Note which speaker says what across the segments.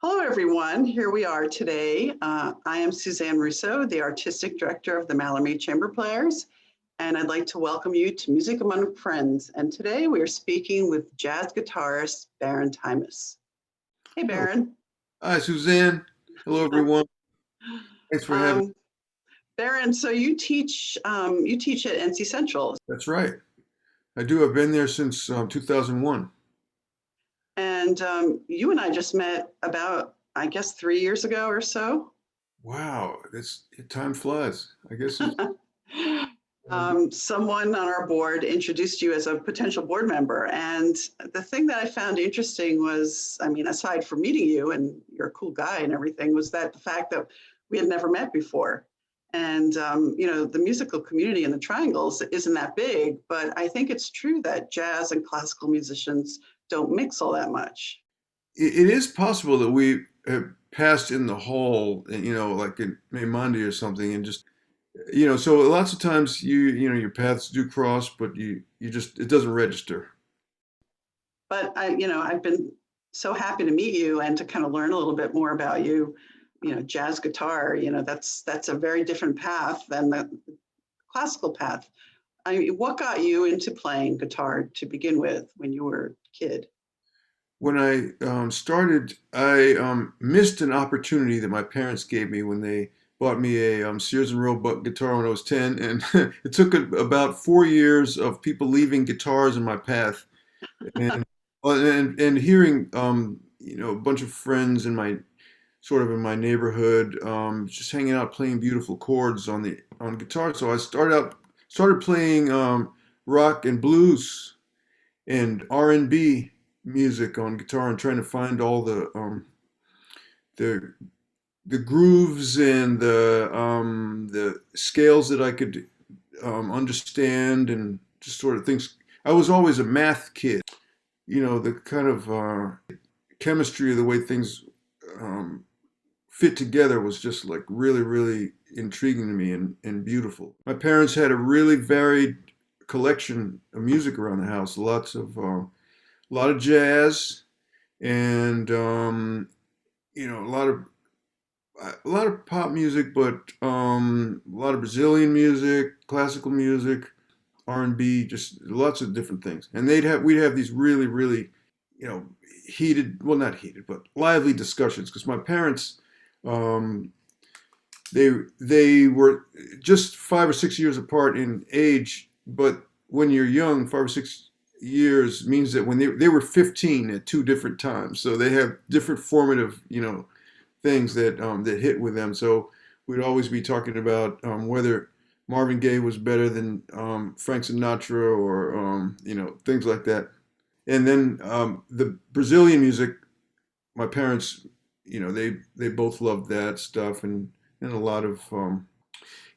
Speaker 1: Hello, everyone. Here we are today. I am Suzanne Rousseau, the Artistic Director of the Mallarme Chamber Players, and I'd like to welcome you to Music Among Friends. And today we are speaking with jazz guitarist Baron Tymas. Hey,
Speaker 2: Oh,
Speaker 1: Baron.
Speaker 2: hi, Suzanne. Hello, everyone. Thanks for having.
Speaker 1: Um, Baron, so you teach at NC Central,
Speaker 2: That's right. I do. I've been there since 2001.
Speaker 1: and you and I just met about, I guess, 3 years ago or so.
Speaker 2: Wow, this time flies. I guess it's.
Speaker 1: Someone on our board introduced you as a potential board member. And the thing that I found interesting was, I mean, aside from meeting you and you're a cool guy and everything, was that the fact that we had never met before. And, the musical community in the Triangles isn't that big, but I think it's true that jazz and classical musicians don't mix all that much.
Speaker 2: It is possible that we have passed in the hall, like in Monday or something, and just So lots of times your paths do cross, but you just it doesn't register.
Speaker 1: But I've been so happy to meet you and to kind of learn a little bit more about you. Jazz guitar, that's a very different path than the classical path. I mean, what got you into playing guitar to begin with when you were a kid?
Speaker 2: When I started, I missed an opportunity that my parents gave me when they bought me a Sears and Roebuck guitar when I was 10, and it took about 4 years of people leaving guitars in my path, and and hearing a bunch of friends in my sort of in my neighborhood just hanging out playing beautiful chords on guitar. So I started playing rock and blues and R&B music on guitar and trying to find all the the grooves and the scales that I could understand and just sort of things. I was always a math kid. The kind of chemistry of the way things um, fit together was just like really, really intriguing to me and beautiful. My parents had a really varied collection of music around the house. A lot of jazz and a lot of pop music, but a lot of Brazilian music, classical music, R&B, just lots of different things. And we'd have these really, really, you know, heated, well, not heated, but lively discussions because my parents, um, they were just 5 or 6 years apart in age, but when you're young, 5 or 6 years means that when they were 15 at two different times, so they have different formative, things that hit with them. So we'd always be talking about whether Marvin Gaye was better than Frank Sinatra or things like that. And then the Brazilian music, my parents, they both loved that stuff and a lot of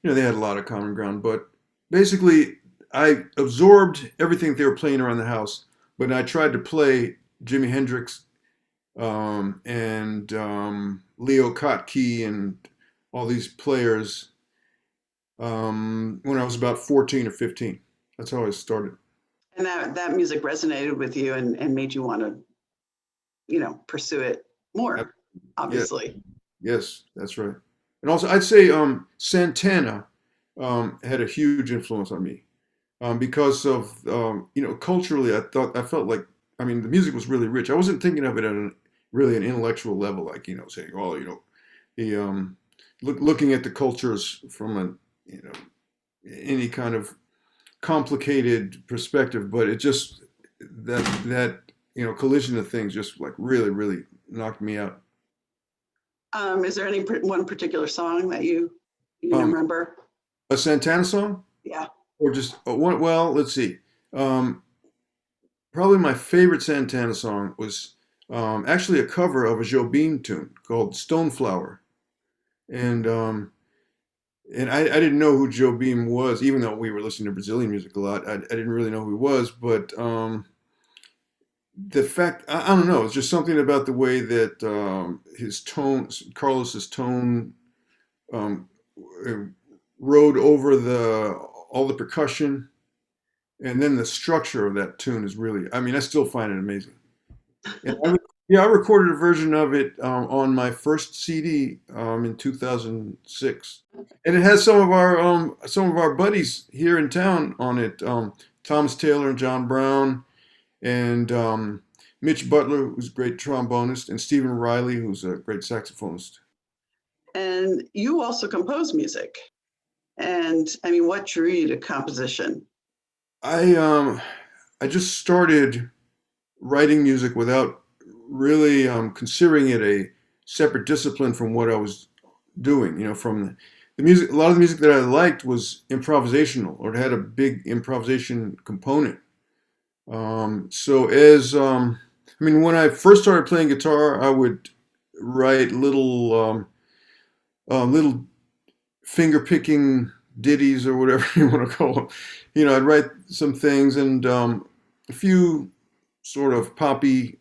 Speaker 2: they had a lot of common ground. But basically, I absorbed everything they were playing around the house, but I tried to play Jimi Hendrix and Leo Kottke and all these players when I was about 14 or 15. That's how I started.
Speaker 1: And that music resonated with you and made you want to, pursue it
Speaker 2: Yep.
Speaker 1: more,
Speaker 2: Yeah,
Speaker 1: obviously.
Speaker 2: yes, that's right. And also, I'd say Santana had a huge influence on me because of culturally, I felt like I mean the music was really rich. I wasn't thinking of it at really an intellectual level, like saying, oh, the looking at the cultures from any kind of complicated perspective, but it just that collision of things just like really really knocked me out.
Speaker 1: Is there any one particular song that you
Speaker 2: Um,
Speaker 1: remember?
Speaker 2: a Santana song
Speaker 1: Yeah.
Speaker 2: or just one? Well, let's see. Um, Probably my favorite Santana song was actually a cover of a Jobim tune called Stoneflower, and I didn't know who Jobim was, even though we were listening to Brazilian music a lot. I didn't really know who he was, but the fact I don't know, it's just something about the way that his tone, Carlos's tone, um, uh, rode over the all the percussion, and then the structure of that tune is really. I mean, I still find it amazing. And Yeah, I recorded a version of it on my first CD in 2006, and it has some of our buddies here in town on it. Thomas Taylor and John Brown, and Mitch Butler, who's a great trombonist, and Stephen Riley, who's a great saxophonist.
Speaker 1: And you also compose music. And I mean, what drew you to composition?
Speaker 2: I um, I just started writing music without really considering it a separate discipline from what I was doing. You know, from the music, a lot of the music that I liked was improvisational, or it had a big improvisation component. I mean, when I first started playing guitar, I would write little finger picking ditties or whatever you want to call them. You know, I'd write some things and a few sort of poppy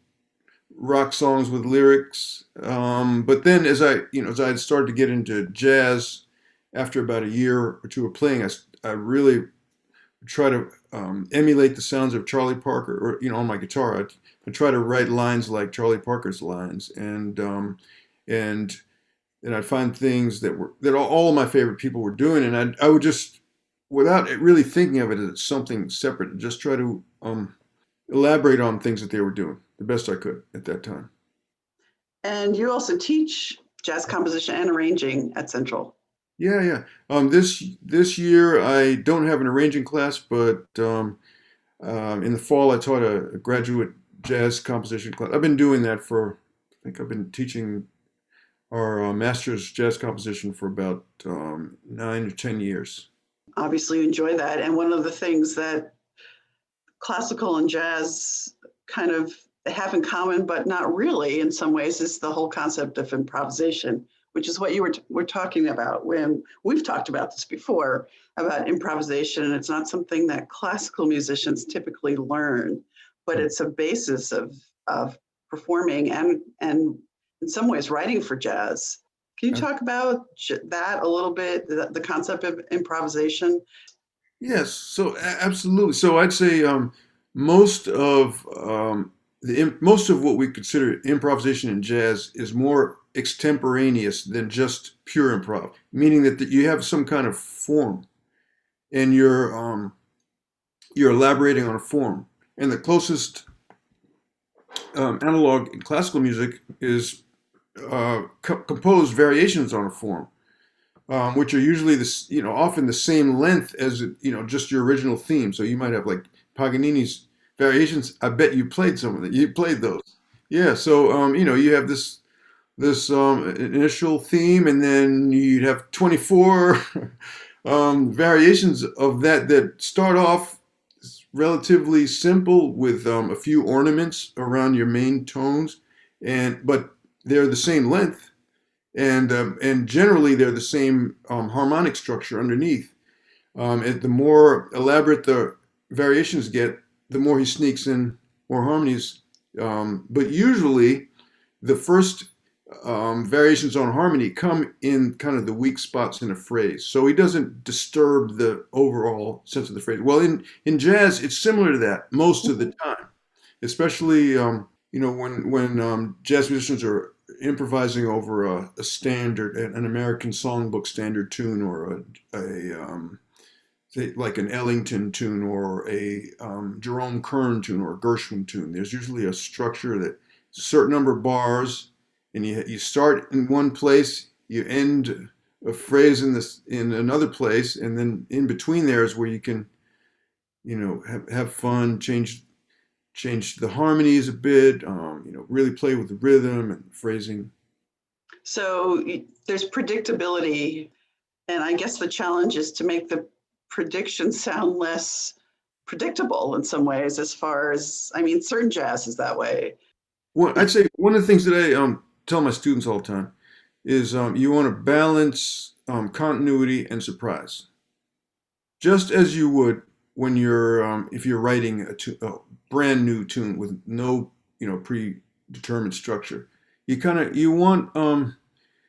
Speaker 2: rock songs with lyrics. But then as I had started to get into jazz after about a year or two of playing, I really try to emulate the sounds of Charlie Parker, or on my guitar, I try to write lines like Charlie Parker's lines, and I'd find things that all of my favorite people were doing, and I would just, without really thinking of it as something separate, just try to elaborate on things that they were doing the best I could at that time.
Speaker 1: And you also teach jazz composition and arranging at Central.
Speaker 2: Yeah, yeah. This year I don't have an arranging class, but in the fall I taught a graduate jazz composition class. I've been doing that I think I've been teaching our master's jazz composition for about 9 or 10 years.
Speaker 1: Obviously, you enjoy that. And one of the things that classical and jazz kind of have in common, but not really in some ways, is the whole concept of improvisation, which is what you were talking about when we've talked about this before, about improvisation. And it's not something that classical musicians typically learn, but it's a basis of performing and in some ways writing for jazz. Can you talk about that a little bit, the concept of improvisation?
Speaker 2: Yes, so absolutely. So I'd say most of most of what we consider improvisation in jazz is more extemporaneous than just pure improv, meaning that you have some kind of form and you're elaborating on a form. And the closest analog in classical music is composed variations on a form, which are usually often the same length as just your original theme. So you might have like Paganini's variations. I bet you played some of it. You played those. Yeah. So you have this initial theme, and then you'd have 24 variations of that start off relatively simple with a few ornaments around your main tones, but they're the same length, and generally they're the same harmonic structure underneath. And the more elaborate the variations get, the more he sneaks in more harmonies. But usually, the first variations on harmony come in kind of the weak spots in a phrase, so he doesn't disturb the overall sense of the phrase. Well, in jazz, it's similar to that most of the time, especially when jazz musicians are improvising over a standard, an American songbook standard tune, or say, like an Ellington tune, or a Jerome Kern tune, or a Gershwin tune. There's usually a structure that a certain number of bars, and you start in one place, you end a phrase in another place, and then in between there is where you can have fun, change the harmonies a bit, really play with the rhythm and phrasing.
Speaker 1: So there's predictability, and I guess the challenge is to make the prediction sound less predictable in some ways, as far as, I mean, certain jazz is that way.
Speaker 2: Well, I'd say one of the things that I tell my students all the time is you want to balance continuity and surprise, just as you would when you're if you're writing a brand new tune with no predetermined structure. You want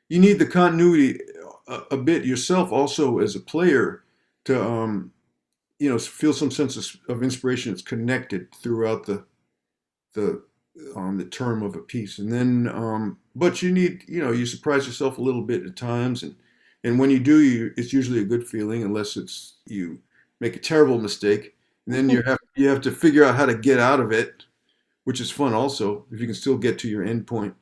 Speaker 2: you need the continuity a bit yourself also as a player to feel some sense of inspiration that's connected throughout the the term of a piece. And then, but you need, you surprise yourself a little bit at times, and when you do, it's usually a good feeling, unless it's you make a terrible mistake, and then you have to figure out how to get out of it, which is fun also if you can still get to your end point.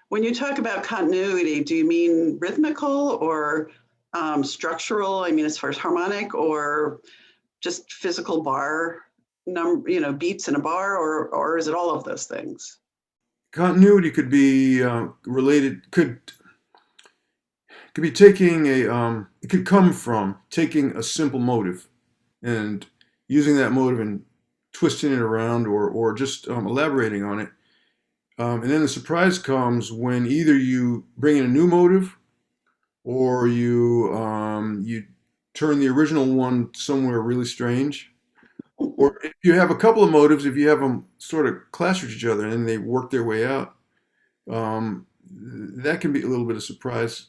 Speaker 1: When you talk about continuity, do you mean rhythmical or structural? I mean, as far as harmonic, or just physical bar number, beats in a bar, or is it all of those things?
Speaker 2: Continuity could be related, could be taking it could come from taking a simple motive and using that motive and twisting it around, or just elaborating on it. And then the surprise comes when either you bring in a new motive, or you turn the original one somewhere really strange. Or if you have a couple of motives, if you have them sort of clash with each other and then they work their way out, that can be a little bit of surprise.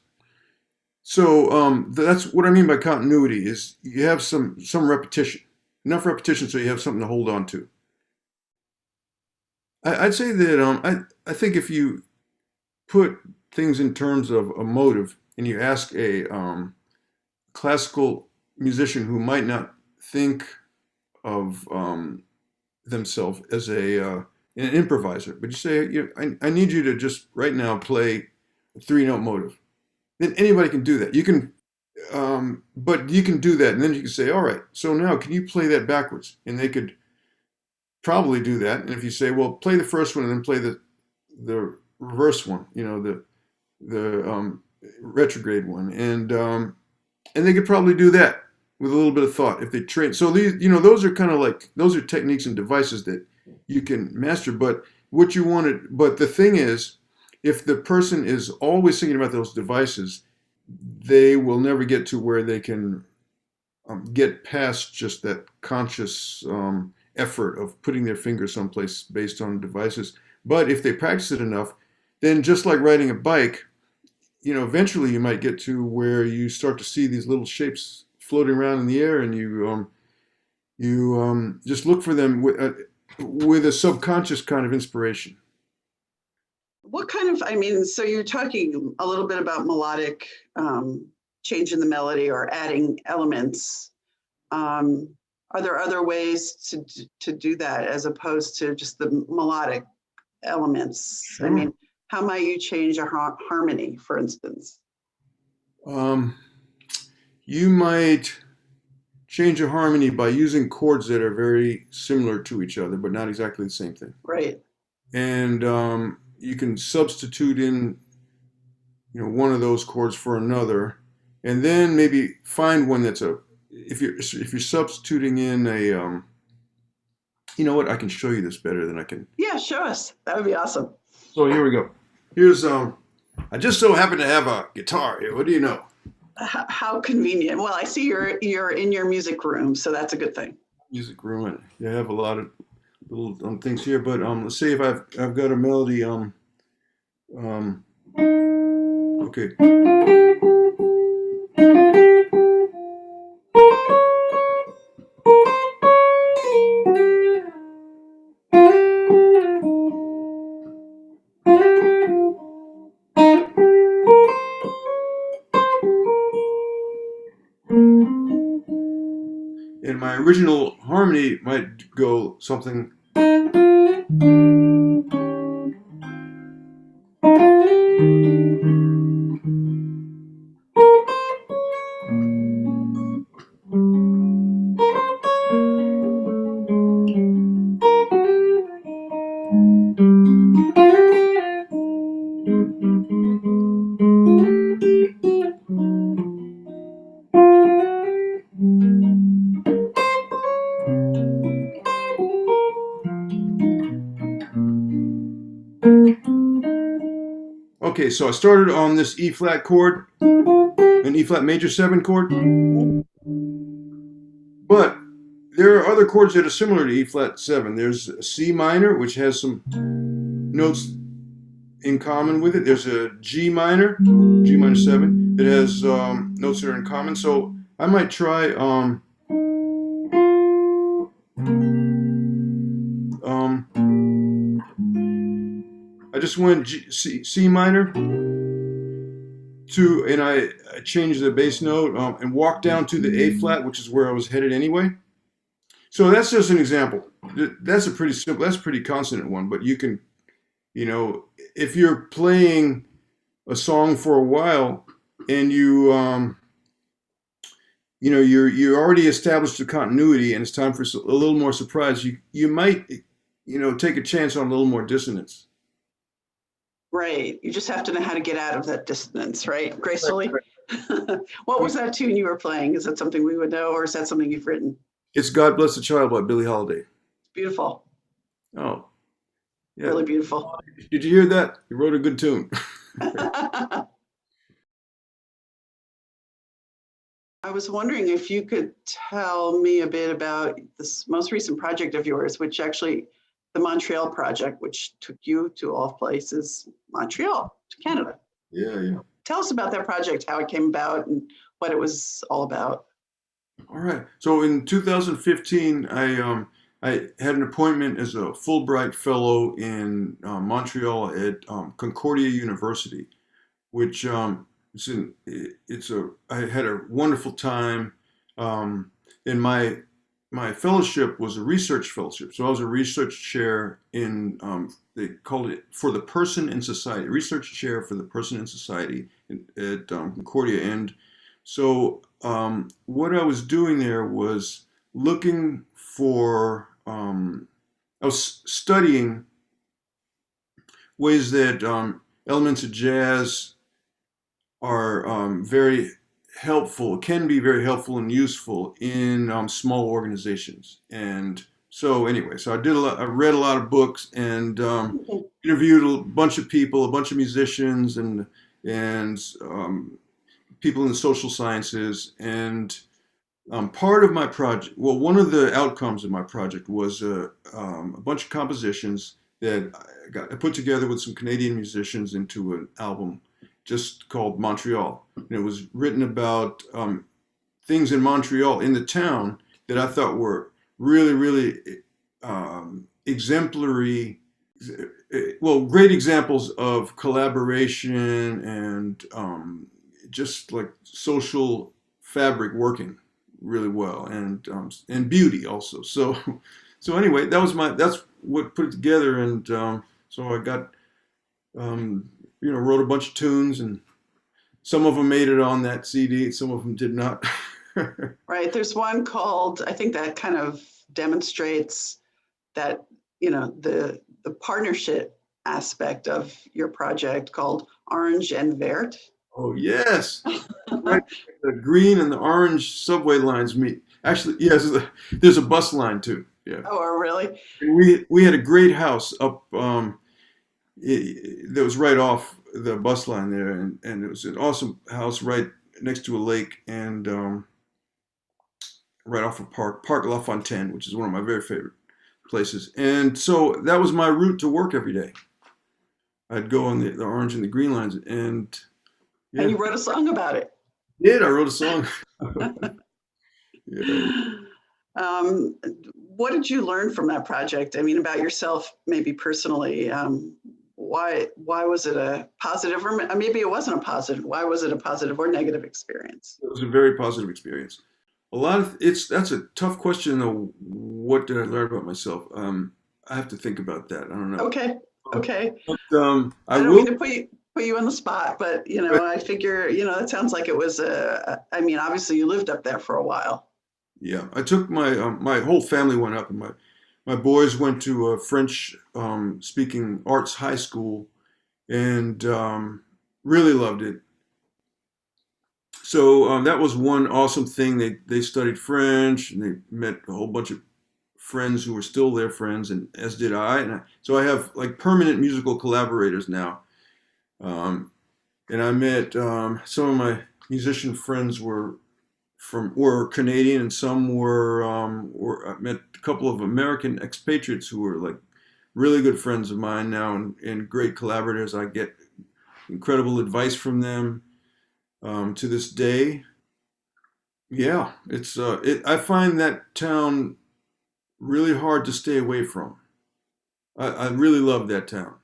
Speaker 2: So that's what I mean by continuity, is you have some repetition, enough repetition so you have something to hold on to. I'd say that I think if you put things in terms of a motive and you ask a classical musician who might not think of themselves as an improviser, but you say, I need you to just right now play a three-note motive. Then anybody can do that. You can, but you can do that, and then you can say, all right, so now can you play that backwards? And they could probably do that. And if you say, well, play the first one and then play the reverse one, the retrograde one, and they could probably do that with a little bit of thought if they train. So these, those are kind of like, those are techniques and devices that you can master. But but the thing is, if the person is always thinking about those devices, they will never get to where they can get past just that conscious effort of putting their finger someplace based on devices. But if they practice it enough, then just like riding a bike, eventually you might get to where you start to see these little shapes floating around in the air, and you just look for them with a subconscious kind of inspiration.
Speaker 1: What kind of, I mean, so you're talking a little bit about melodic, change in the melody or adding elements. Are there other ways to do that as opposed to just the melodic elements?
Speaker 2: Sure.
Speaker 1: I mean, how might you change a harmony, for instance?
Speaker 2: You might change a harmony by using chords that are very similar to each other, but not exactly the same thing.
Speaker 1: Right.
Speaker 2: And you can substitute in, one of those chords for another, and then maybe find one that's if you're substituting in a, you know what? I can show you this better than I can.
Speaker 1: Yeah, show us. That would be awesome.
Speaker 2: So here we go. Here's I just so happen to have a guitar here. What do you know?
Speaker 1: How convenient. Well, I see you're in your music room, so that's a good thing.
Speaker 2: Music room. And you have a lot of little things here, but let's see if I've got a melody. Okay. And my original harmony might go something. Okay, so I started on this E flat chord, an E flat major 7 chord, but there are other chords that are similar to E flat 7. There's a C minor, which has some notes in common with it. There's a G minor 7, that has notes that are in common. So I might try just went C minor to, and I changed the bass note and walked down to the A flat, which is where I was headed anyway. So that's just an example. That's a pretty simple, that's a pretty consonant one, but you can, you know, if you're playing a song for a while and you know, you're already established a continuity and it's time for a little more surprise, you might, you know, take a chance on a little more dissonance.
Speaker 1: Right. You just have to know how to get out of that dissonance, right? Gracefully.
Speaker 2: Right.
Speaker 1: What was that tune you were playing? Is that something we would know, or is that something you've written?
Speaker 2: It's God Bless the Child by Billie Holiday.
Speaker 1: Beautiful.
Speaker 2: Oh, yeah.
Speaker 1: Really beautiful.
Speaker 2: Did you hear that? He wrote a good tune.
Speaker 1: I was wondering if you could tell me a bit about this most recent project of yours, which actually the Montreal project, which took you to all places, Montreal, to Canada.
Speaker 2: Yeah, yeah.
Speaker 1: Tell us about that project, how it came about and what it was all about.
Speaker 2: All right. So in 2015, I had an appointment as a Fulbright Fellow in Montreal at Concordia University, which I had a wonderful time. And my fellowship was a research fellowship. So I was a research chair in, they called it for the person in society, research chair for the person in society at Concordia. And so what I was doing there was looking for, I was studying ways that elements of jazz are very helpful, can be very helpful and useful in small organizations. And so anyway, so I read a lot of books and interviewed a bunch of people, a bunch of musicians and people in the social sciences. And part of my project, well, one of the outcomes of my project was a bunch of compositions that I put together with some Canadian musicians into an album just called Montreal. And it was written about things in Montreal, in the town, that I thought were really, really exemplary, well, great examples of collaboration and just like social fabric working really well, and beauty also. So anyway, that's what put it together, and so I got you know, wrote a bunch of tunes, and some of them made it on that CD, some of them did not.
Speaker 1: Right. There's one called, I think that kind of demonstrates that, you know, the partnership aspect of your project called Orange and Vert.
Speaker 2: Oh yes, right. The green and the orange subway lines meet. Actually, yes, there's a bus line too. Yeah.
Speaker 1: Oh, really?
Speaker 2: And we had a great house up that was right off the bus line there, and it was an awesome house right next to a lake and right off of Park La Fontaine, which is one of my very favorite places. And so that was my route to work every day. I'd go on the orange and the green lines, and yeah.
Speaker 1: And you wrote a song about it.
Speaker 2: I wrote a song. Yeah.
Speaker 1: What did you learn from that project? I mean, about yourself, maybe personally. Why was it a positive, or maybe it wasn't a positive? Why was it a positive or negative experience?
Speaker 2: It was a very positive experience. That's a tough question though. What did I learn about myself? I have to think about that. I don't know.
Speaker 1: Okay.
Speaker 2: But,
Speaker 1: I don't mean to put you on the spot, but you know, I figure, you know, it sounds like it was I mean, obviously you lived up there for a while.
Speaker 2: Yeah, I took my whole family went up, and my boys went to a French speaking arts high school, and really loved it. So that was one awesome thing. They studied French, and they met a whole bunch of friends who were still their friends, and as did I. So I have like permanent musical collaborators now. And I met some of my musician friends were Canadian, and some were I met a couple of American expatriates who were like really good friends of mine now, and great collaborators. I get incredible advice from them to this day. Yeah, I find that town really hard to stay away from. I really love that town.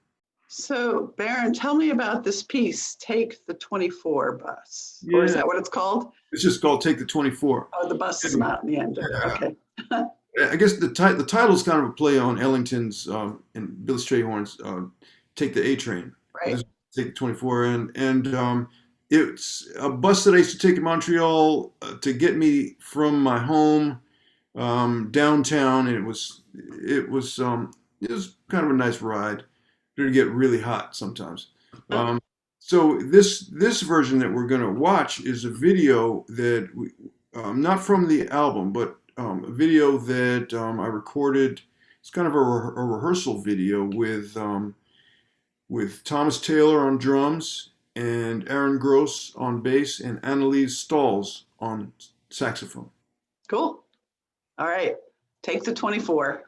Speaker 1: So, Baron, tell me about this piece, Take the 24 bus, or is
Speaker 2: Yeah,
Speaker 1: that what it's called?
Speaker 2: it's just called Take the 24.
Speaker 1: Oh, the bus is not in the end of it.
Speaker 2: Yeah.
Speaker 1: Okay.
Speaker 2: I guess the title is kind of a play on Ellington's and Billy Strayhorn's "Take the A Train." But
Speaker 1: Right.
Speaker 2: this is "Take the 24," and it's a bus that I used to take in Montreal to get me from my home downtown. And it was kind of a nice ride. It would get really hot sometimes. Um, so this version that we're going to watch is a video that not from the album, but a video that I recorded. It's kind of a rehearsal video with Thomas Taylor on drums and Aaron Gross on bass and Annalise Stalls on saxophone.
Speaker 1: Cool. All right. Take the 24.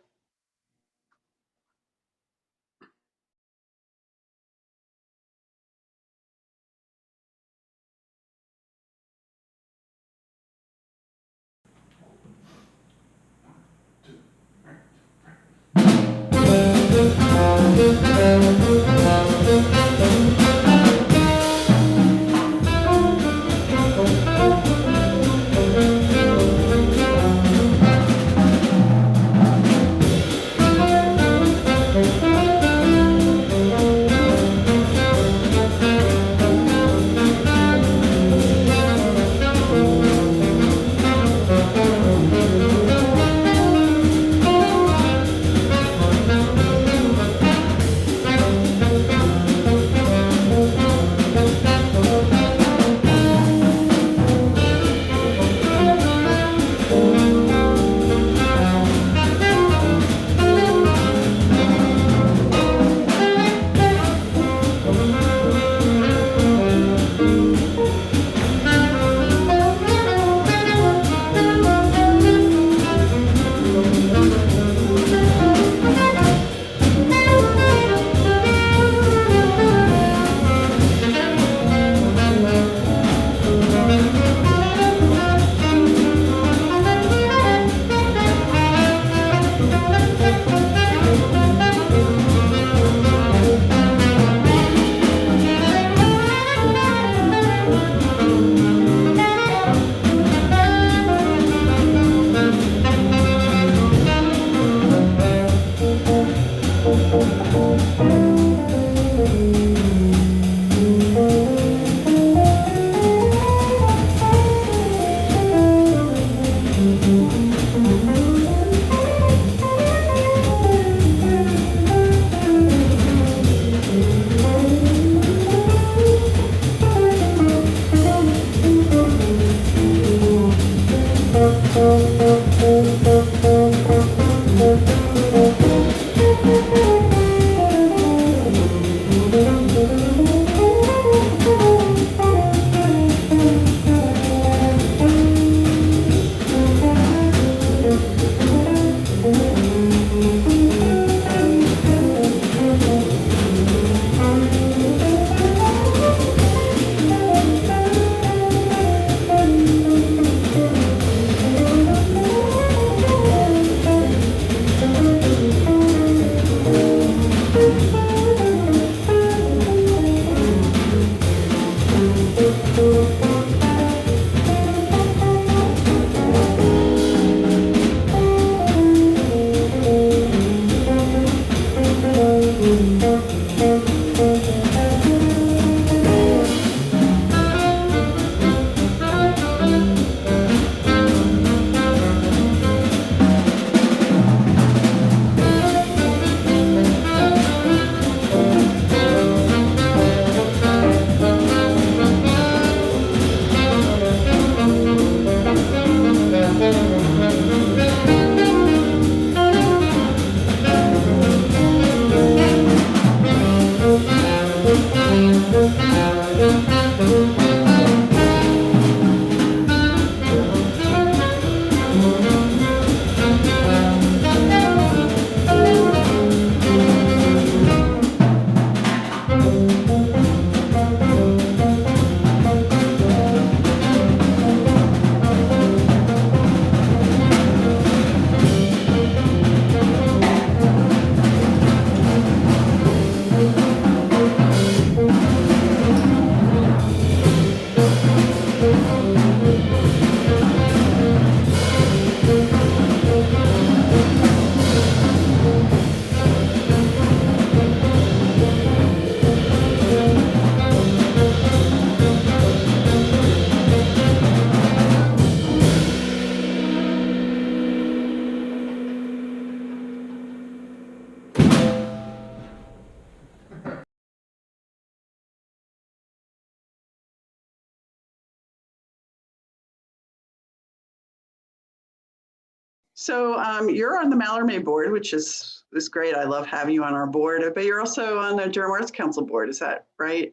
Speaker 1: So you're on the Mallarme board, which is great. I love having you on our board, but you're also on the Durham Arts Council board. Is that right?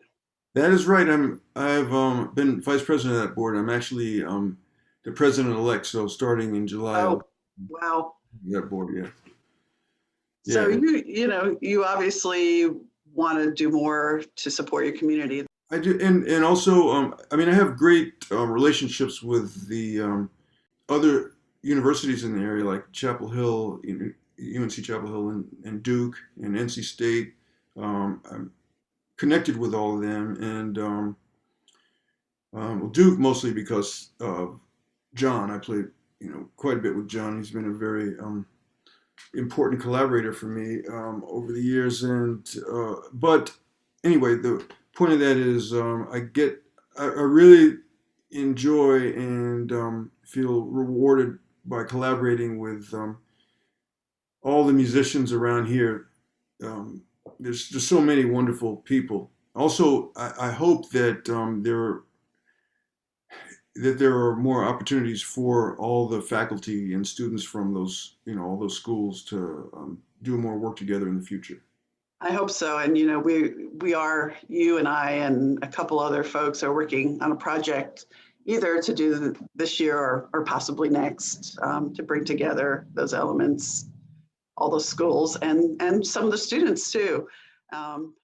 Speaker 2: That is right. I've been vice president of that board. I'm actually the president elect. So starting in July, I'll
Speaker 1: Oh, wow.
Speaker 2: be that board. Yeah,
Speaker 1: So
Speaker 2: yeah.
Speaker 1: you obviously want to do more to support your community.
Speaker 2: I do, and also, I mean, I have great relationships with the other universities in the area, like Chapel Hill, UNC Chapel Hill, and Duke, and NC State. I'm connected with all of them, and well, Duke mostly because of John. I played, quite a bit with John. He's been a very important collaborator for me over the years. And but anyway, the point of that is I really enjoy and feel rewarded by collaborating with all the musicians around here. Um, there's just so many wonderful people. Also, I hope that there are more opportunities for all the faculty and students from those, all those schools to do more work together in the future.
Speaker 1: I hope so. And we are, you and I and a couple other folks are working on a project either to do this year or possibly next, to bring together those elements, all those schools and some of the students too. Um,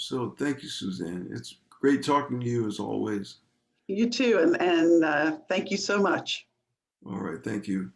Speaker 2: So thank you, Suzanne. It's great talking to you as always.
Speaker 1: You too, and thank you so much.
Speaker 2: All right, thank you.